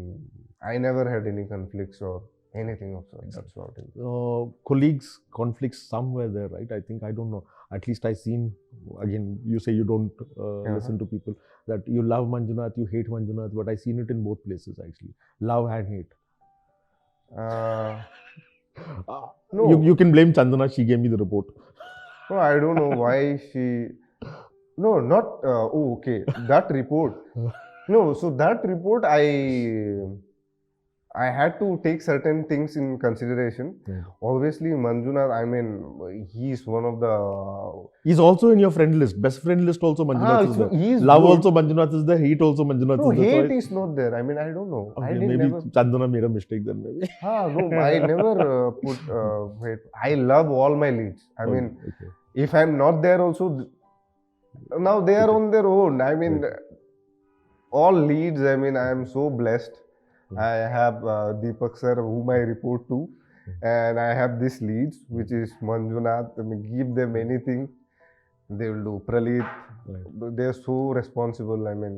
I never had any conflicts or anything of sort. That's what it is. Colleagues, conflicts somewhere there, right? I think, I don't know. At least I seen, again, you say you don't listen to people, that you love Manjunath, you hate Manjunath, but I seen it in both places actually. Love and hate. Uh, Uh, No. You can blame Chandana, she gave me the report. no, I don't know why she. No, not. Oh, okay. That report. No, so that report, I had to take certain things in consideration. Yeah. Obviously, Manjunath, I mean, he's one of the. He's also in your friend list. Best friend list also Manjunath is so there. he's Love good. also Manjunath is there. Hate also Manjunath No, is there. hate is not there. I mean, I don't know. I Okay, didn't maybe never. Chandana made a mistake then maybe. No, I never put hate. I love all my leads. I mean, Okay. if I'm not there also, now they are Okay. on their own. I mean, Right. all leads, I mean, I am so blessed. Right. I have Deepak sir, whom I report to, and I have this leads, which is Manjunath. I mean, give them anything, they will do. Pralit, Right. they are so responsible. I mean,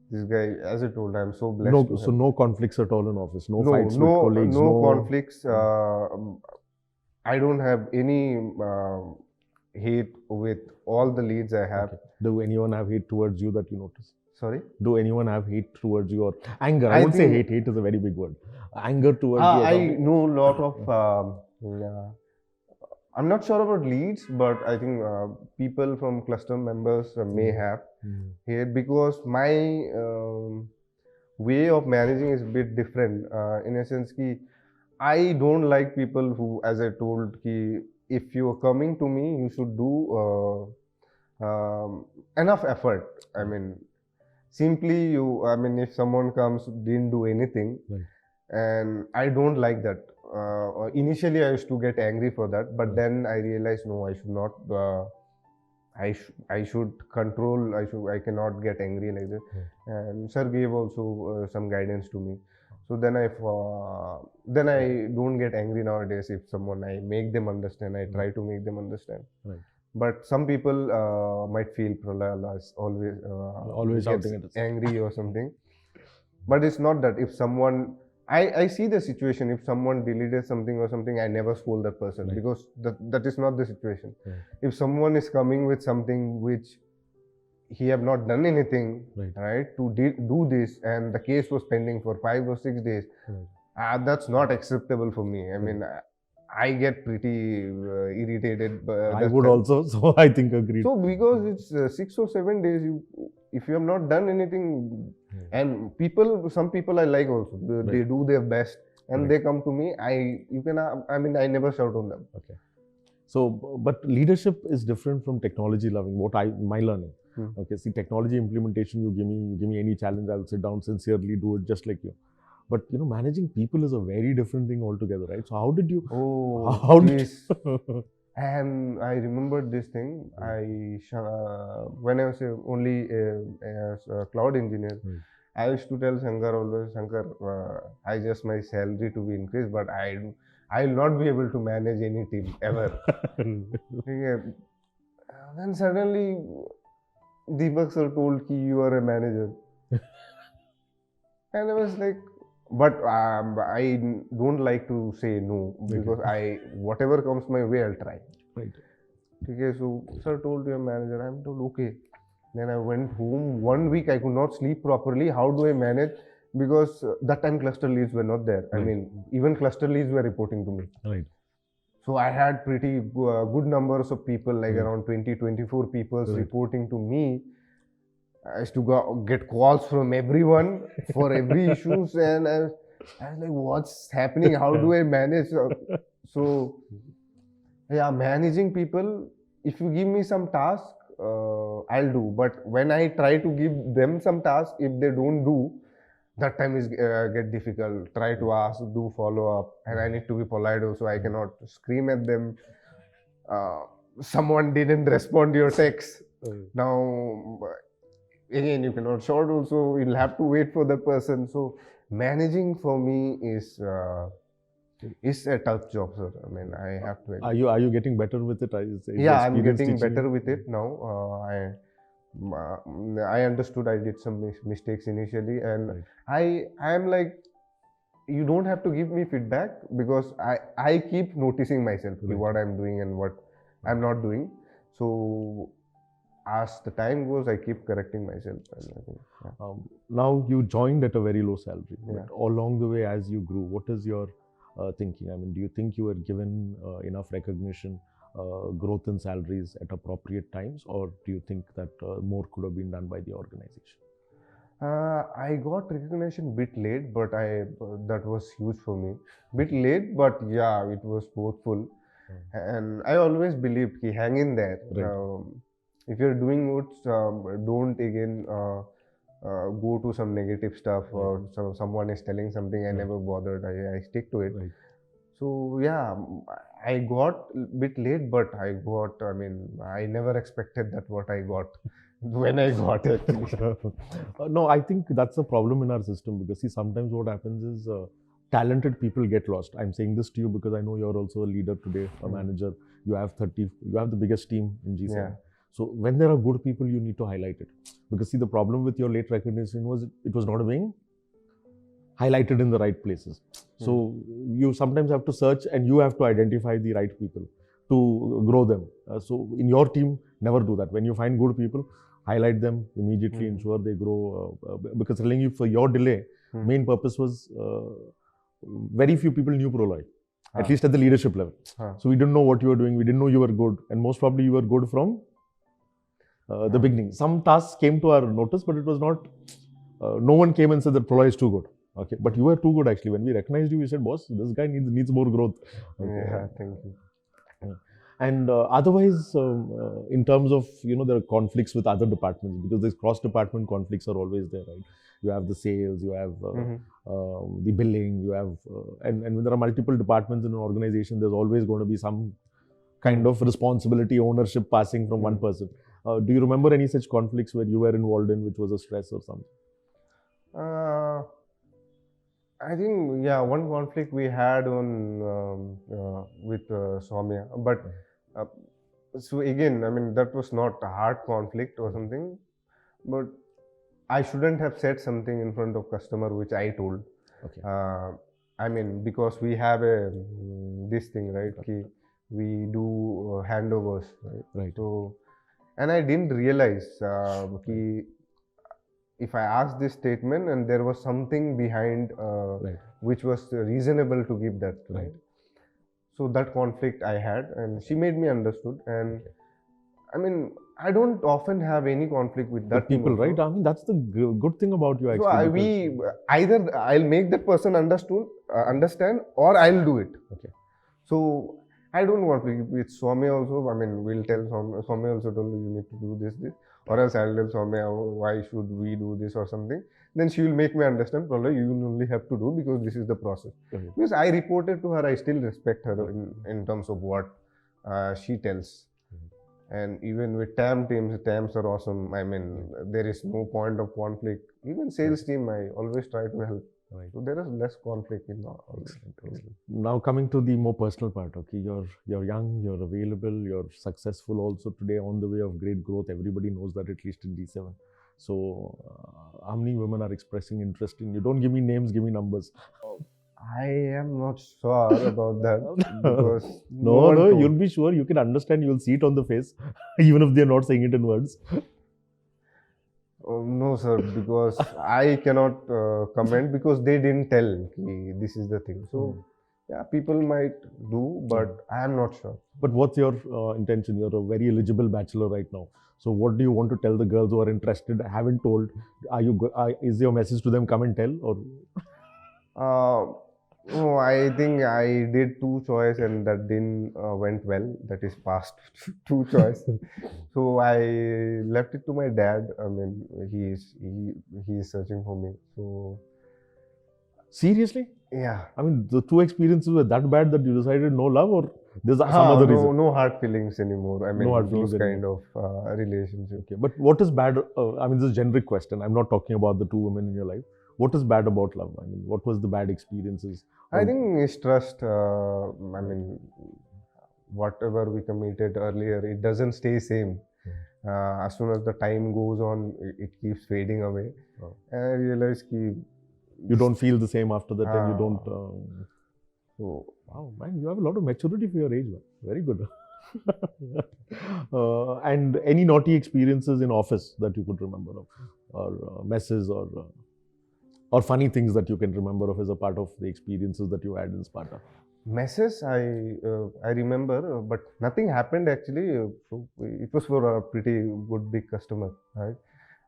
this guy, as I told, I am so blessed. No, to so have. no conflicts at all in office. No, No, fights no, with colleagues. no conflicts. I don't have any hate with all the leads I have. Okay. Do anyone have hate towards you that you notice? Sorry. Do anyone have hate towards you or anger? I I won't say think- hate. Hate is a very big word. Anger towards you. or I something? know a lot of. I'm not sure about leads, but I think people from cluster members may have here because my way of managing is a bit different. In a sense, ki I don't like people who, as I told, ki if you are coming to me, you should do enough effort. I mean, simply you. I mean, if someone comes didn't do anything, Right. and I don't like that. Initially, I used to get angry for that, but Right. then I realized no, I should not. I should control. I cannot get angry like that. And sir gave also some guidance to me. So then I don't get angry nowadays if someone I make them understand. I try to make them understand. Right. But some people might feel Pralay is always Always gets shouting at us. angry or something. But it's not that. If someone I see the situation. If someone deleted something or something, I never scold that person Right. because that is not the situation. Right. If someone is coming with something which he have not done anything, Right. to do this, and the case was pending for 5 or 6 days, Right. that's not acceptable for me. I mean, I get pretty irritated. I would also, so I think agreed. So because it's 6 or 7 days, if you have not done anything, and some people I like also, they do their best, and they come to me. I mean, I never shout on them. Okay. So, but leadership is different from technology loving. My learning. Okay, see, technology implementation, you give me any challenge, I'll sit down sincerely, do it just like you. But managing people is a very different thing altogether, right? So how did you? Oh, how did and I remember this thing. When I was only a cloud engineer, I used to tell Shankar always, Shankar, I just my salary to be increased, but I will not be able to manage any team ever. Then suddenly, Deepak sir told ki you are a manager, and I was like, but I don't like to say no because whatever comes my way, I'll try. Right. Okay, so sir told your manager, I'm told okay. Then I went home. 1 week I could not sleep properly. How do I manage? Because that time cluster leads were not there. Right. I mean, even cluster leads were reporting to me. Right. So I had pretty good numbers of people, like around 20, 24 people reporting to me. I used to get calls from everyone for every issues, and I was like, what's happening? How do I manage? So yeah, managing people, if you give me some task, I'll do. But when I try to give them some task, if they don't do, that time is get difficult. Try to ask, do follow up, and I need to be polite also. I cannot scream at them. Someone didn't respond to your text. Now, again, you cannot shout also. You'll have to wait for the person. So managing for me is a tough job, sir. I mean, I have to. Are you getting better with it? Yeah, I'm getting better with it now. I understood I did some mistakes initially, and I am like, you don't have to give me feedback because I keep noticing myself what I'm doing and what I'm not doing. So as the time goes, I keep correcting myself. And I think, now you joined at a very low salary. But along the way, as you grew, what is your thinking? I mean, do you think you were given enough recognition, growth in salaries at appropriate times, or do you think that more could have been done by the organization? I got recognition bit late, but that was huge for me. Bit late, but yeah, it was bothful. And I always believed, ki hang in there. Right. If you're doing good, don't again go to some negative stuff or someone is telling something. I never bothered. I stick to it. Right. So yeah, I got a bit late, but I mean, I never expected that what I got when I got it. No, I think that's a problem in our system because see, sometimes what happens is talented people get lost. I'm saying this to you because I know you're also a leader today, a manager. You have the biggest team in GCM. Yeah. So when there are good people, you need to highlight it. Because see, the problem with your late recognition was it was not being highlighted in the right places. So you sometimes have to search and you have to identify the right people to grow them. So in your team, never do that. When you find good people, highlight them immediately, ensure they grow. Because telling you for your delay, main purpose was very few people knew Proloy, at least at the leadership level. So we didn't know what you were doing. We didn't know you were good. And most probably you were good from the beginning. Some tasks came to our notice, but it was not, no one came and said that Proloy is too good. Okay, but you were too good actually. When we recognized you, we said, boss, this guy needs more growth. Okay. Yeah, thank you. And otherwise, in terms of, there are conflicts with other departments because these cross-department conflicts are always there, right? You have the sales, you have the billing, you have, and when there are multiple departments in an organization, there's always going to be some kind of responsibility, ownership passing from one person. Do you remember any such conflicts where you were involved in, which was a stress or something? I think, yeah, one conflict we had on with Soumya, but so again, I mean, that was not a hard conflict or something, but I shouldn't have said something in front of customer which I told. Okay. I mean, because we have this thing, right? Okay. We do handovers, right? Right. So, and I didn't realize if I asked this statement and there was something behind which was reasonable to give that, right? So that conflict I had, and she made me understood. And I mean, I don't often have any conflict with that With people, team also. right? I mean, that's the good thing about you So actually. we either I'll make that person understand, or I'll do it. Okay. So I don't want to with Swami also. I mean, we'll tell Swami also told you need to do this, or else I'll tell Swami, "Oh, why should we do this or something." Then she will make me understand. Probably you will only have to do because this is the process. Okay. Because I reported to her, I still respect her in terms of what she tells. And even with TAMs are awesome. I mean, there is no point of conflict. Even sales team, I always try to help. Right. So there is less conflict in all. Now coming to the more personal part, okay, you're young, you're available, you're successful also today on the way of great growth. Everybody knows that, at least in G7. So how many women are expressing interest in you? Don't give me names, give me numbers. I am not sure about that because no, you'll be sure. You can understand. You'll see it on the face, even if they're not saying it in words. No, sir, because I cannot comment because they didn't tell this is the thing. So, yeah, people might do, but I am not sure. But what's your intention? You're a very eligible bachelor right now. So, what do you want to tell the girls who are interested, haven't told? Is your message to them, come and tell? Or no, I think I did 2 choice and that didn't went well. That is past 2 choice. So I left it to my dad. I mean, he is searching for me. So seriously? yeah. I mean, the 2 experiences were that bad that you decided no love, or there's some other reason? No hard feelings anymore. I mean, no hard those feelings kind of relationships. Okay, but what is bad? I mean, this is a generic question. I'm not talking about the 2 women in your life. What is bad about love? I mean, what was the bad experiences? I think it's trust. I mean, whatever we committed earlier, it doesn't stay same. As soon as the time goes on, it keeps fading away. And I realized you don't feel the same after that, and you don't. So wow, man, you have a lot of maturity for your age, man. Very good. And any naughty experiences in office that you could remember of, or messes, or funny things that you can remember of as a part of the experiences that you had in Sparta? Messes, I remember, but nothing happened actually. So it was for a pretty good big customer, right?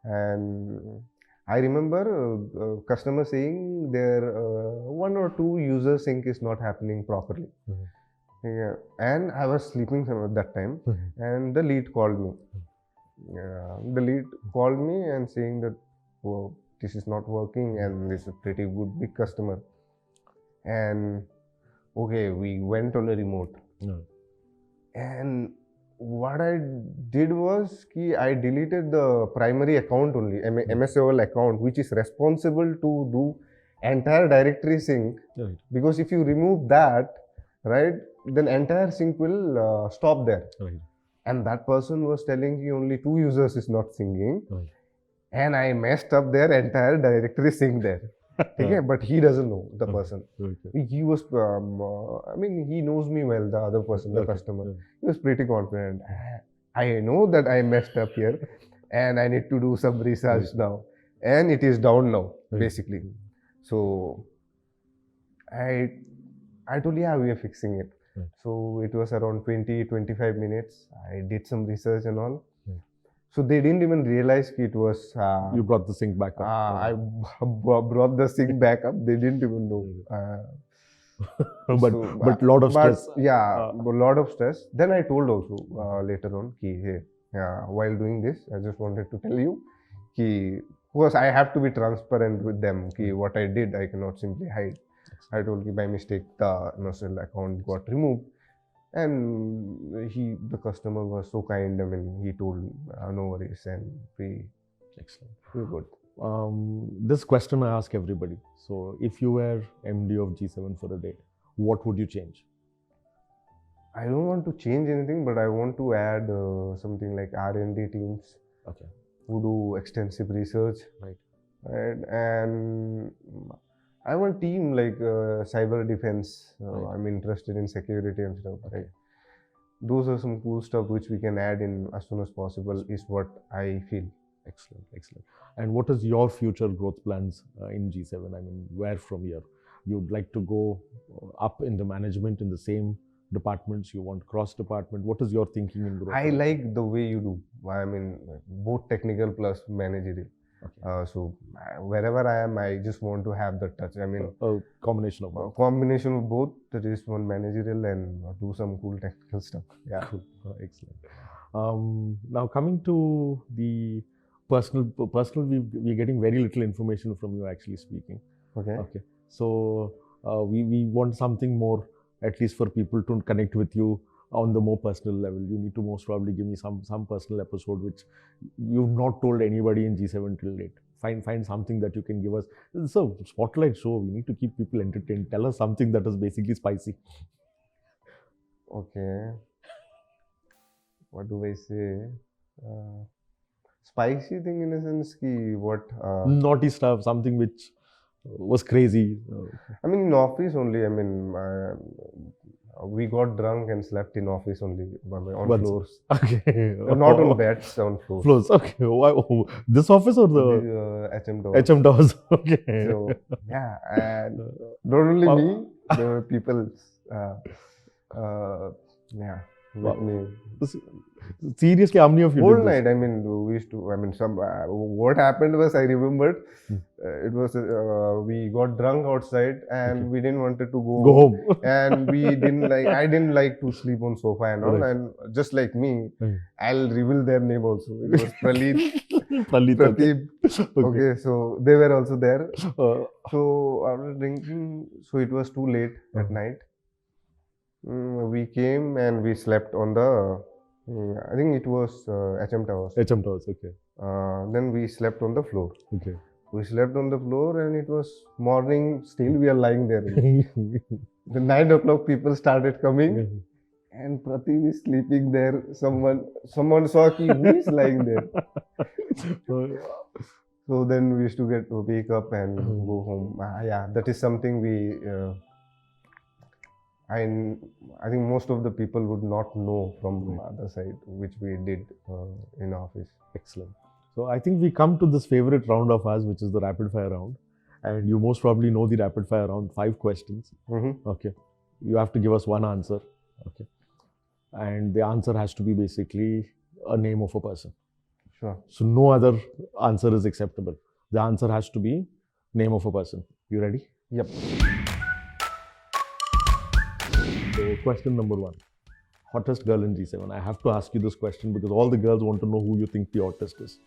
And I remember customer saying their 1 or 2 user sync is not happening properly. Yeah, and I was sleeping at that time, and the lead called me. The lead called me and saying that, "Oh, this is not working, and this is a pretty good big customer." And okay, we went on a remote, and what I did was I deleted the primary account only, MSOL account, which is responsible to do entire directory sync. Right. Because if you remove that, right, then entire sync will stop there. Right. And that person was telling me only 2 users is not syncing. Right. And I messed up their entire directory sync there. Okay, but he doesn't know, the person. Okay. He was, I mean, he knows me well, the other person, the customer. He was pretty confident. I know that I messed up here and I need to do some research now. And it is down now, basically. So I told, yeah, we are fixing it. So it was around 20-25 minutes. I did some research and all. So they didn't even realize it was. You brought the sync back up. I brought the sync back up. They didn't even know. But lot of stress. Yeah, a lot of stress. Then I told also later on, hey, while doing this, I just wanted to tell you, because I have to be transparent with them. What I did, I cannot simply hide. I told by mistake the MSL account got removed. And the customer was so kind. I mean, he told no worries, and we good. This question I ask everybody. So, if you were MD of G7 for a day, what would you change? I don't want to change anything, but I want to add something like R&D teams. Okay. Who do extensive research. Right. And I want team like cyber defense. I'm interested in security and stuff. Okay. Right? Those are some cool stuff which we can add in as soon as possible, is what I feel. Excellent. And what is your future growth plans in G7? I mean, where from here? You'd like to go up in the management in the same departments, you want cross department. What is your thinking in growth? I like the way you do. I mean, both technical plus managerial. Okay. So wherever I am, I just want to have the touch. I mean, A combination of a both. combination of both. That is one managerial and do some cool technical stuff. Yeah. Cool. Excellent. Now coming to the personal, we're getting very little information from you, actually speaking. Okay. Okay. So we want something more, at least for people to connect with you on the more personal level. You need to most probably give me some personal episode which you've not told anybody in G7 till date. Find something that you can give us. It's a spotlight show. We need to keep people entertained. Tell us something that is basically spicy. Okay. What do I say? Spicy thing in a sense ki what? Naughty stuff, something which was crazy. I mean, in office only. I mean, we got drunk and slept in office only on Once. floors. Okay. Not on beds, on floors. Floors. Okay. Why? Oh, this office or the HM Towers. HM Towers? Okay. So yeah, and not only me, there were people, yeah, with me. Seriously, how many of you Whole did this? night. I mean, we used to. I mean, some. What happened was, I remembered. It was we got drunk outside and we didn't wanted to Go home. and we didn't like. I didn't like to sleep on sofa and all. Right. And just like me, Right. I'll reveal their name also. It was Pralit, Pralit, okay. Pradeep. Okay, so they were also there. Uh, So after drinking, so it was too late at night. We came and we slept on the. I think it was HM Towers. HM Towers, okay. Then we slept on the floor. Okay. We slept on the floor and it was morning. Still we are lying there. The 9 o'clock people started coming and Prateek is sleeping there. Someone saw ki who is lying there. So then we used to wake up and go home. Yeah, that is something we. I think most of the people would not know from the other side, which we did in office. Excellent. So I think we come to this favorite round of ours, which is the rapid fire round. And you most probably know the rapid fire round, 5 questions. Okay. You have to give us one answer. Okay. And the answer has to be basically a name of a person. Sure. So no other answer is acceptable. The answer has to be name of a person. You ready? Yep. So question number 1. Hottest girl in G7. I have to ask you this question because all the girls want to know who you think the hottest is.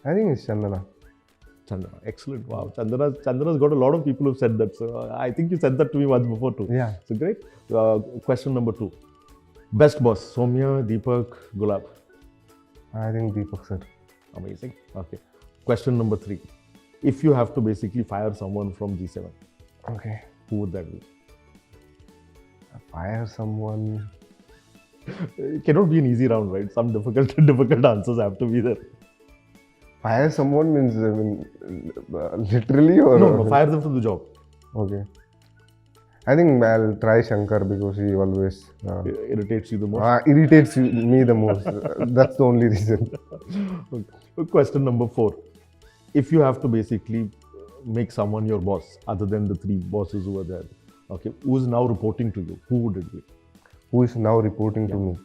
I think it's Chandana. Chandana. Excellent. Wow. Chandana's got a lot of people who've said that. So I think you said that to me once before too. Yeah. So great. Question number 2. Best boss. Soumya, Deepak, Gulab. I think Deepak sir. Amazing. Okay. Question number 3. If you have to basically fire someone from G7, Okay. who would that be? Fire someone. It cannot be an easy round, right? Some difficult answers have to be there. Fire someone means literally or No, fire them from the job. Okay. I think I'll try Shankar because he always Irritates you the most. irritates me the most. That's the only reason. Okay. Question number 4. If you have to basically make someone your boss, other than the 3 bosses who were there, okay, who is now reporting to you, who would it be? Who is now reporting to me?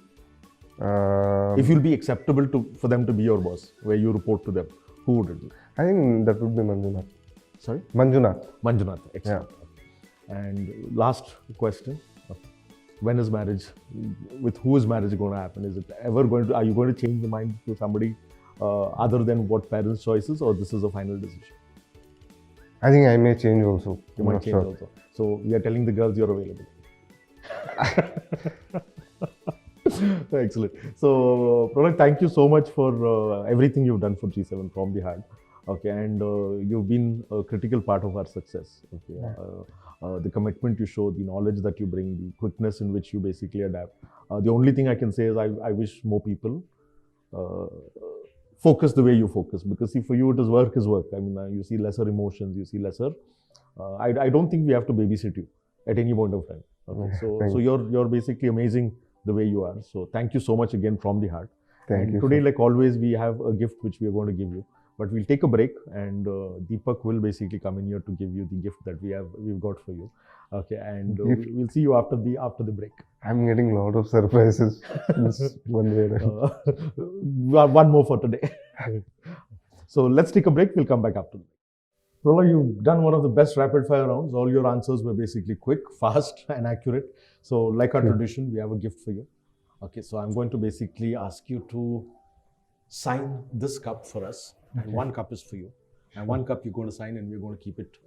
If you'll be acceptable for them to be your boss, where you report to them, who would it be? I think that would be Manjunath. Sorry? Manjunath. Manjunath. Excellent. And last question. When is marriage? With who is marriage going to happen? Is it ever going to? Are you going to change the mind to somebody other than what parents' choices, or this is a final decision? I think I may change also. You I'm might not change sure. also. So we are telling the girls you're available. Excellent. So Pranay, thank you so much for everything you've done for G7 from the heart. Okay, and you've been a critical part of our success. Okay, the commitment you show, the knowledge that you bring, the quickness in which you basically adapt. The only thing I can say is I wish more people focus the way you focus, because see, for you it is work is work. I mean, you see lesser emotions, you see lesser. I don't think we have to babysit you at any point of time. Okay, so you're basically amazing the way you are. So thank you so much again from the heart. Thank you. Today, like always, we have a gift which we are going to give you. But we'll take a break, and Deepak will basically come in here to give you the gift that we've got for you. Okay, and we'll see you after the break. I'm getting a lot of surprises. This one way. One more for today. So let's take a break. We'll come back after that. Pralay, you've done one of the best rapid fire rounds. All your answers were basically quick, fast, and accurate. So, like our tradition, we have a gift for you. Okay, so I'm going to basically ask you to sign this cup for us, and one cup is for you, and one cup you're going to sign, and we're going to keep it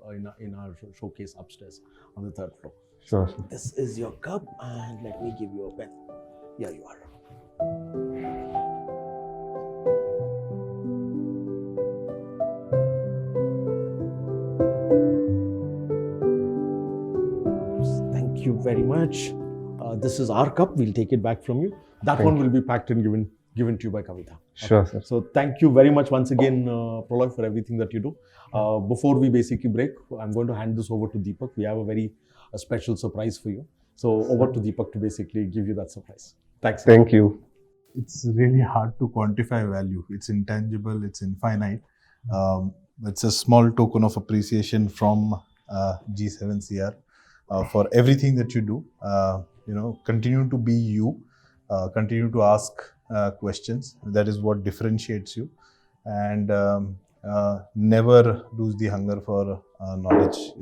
in our showcase upstairs on the 3rd floor. Sure. This is your cup, and let me give you a pen. Here you are. Thank you very much. This is our cup. We'll take it back from you. That one will be packed and given to you by Kavita. Sure, sir. So thank you very much once again, Pralay, for everything that you do. Before we basically break, I'm going to hand this over to Deepak. We have a special surprise for you. So over to Deepak to basically give you that surprise. Thanks. Thank you. It's really hard to quantify value. It's intangible, it's infinite. It's a small token of appreciation from G7CR for everything that you do. Continue to be you, continue to ask questions. That is what differentiates you. And never lose the hunger for knowledge.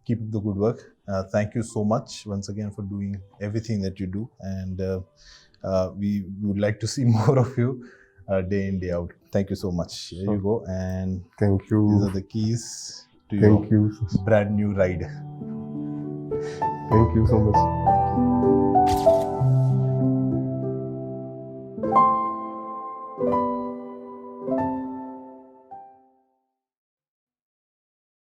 Keep up the good work. Thank you so much once again for doing everything that you do. And we would like to see more of you day in, day out. Thank you so much. Here you go. And Thank you. these are the keys to Thank your you. brand new ride. Thank you so much.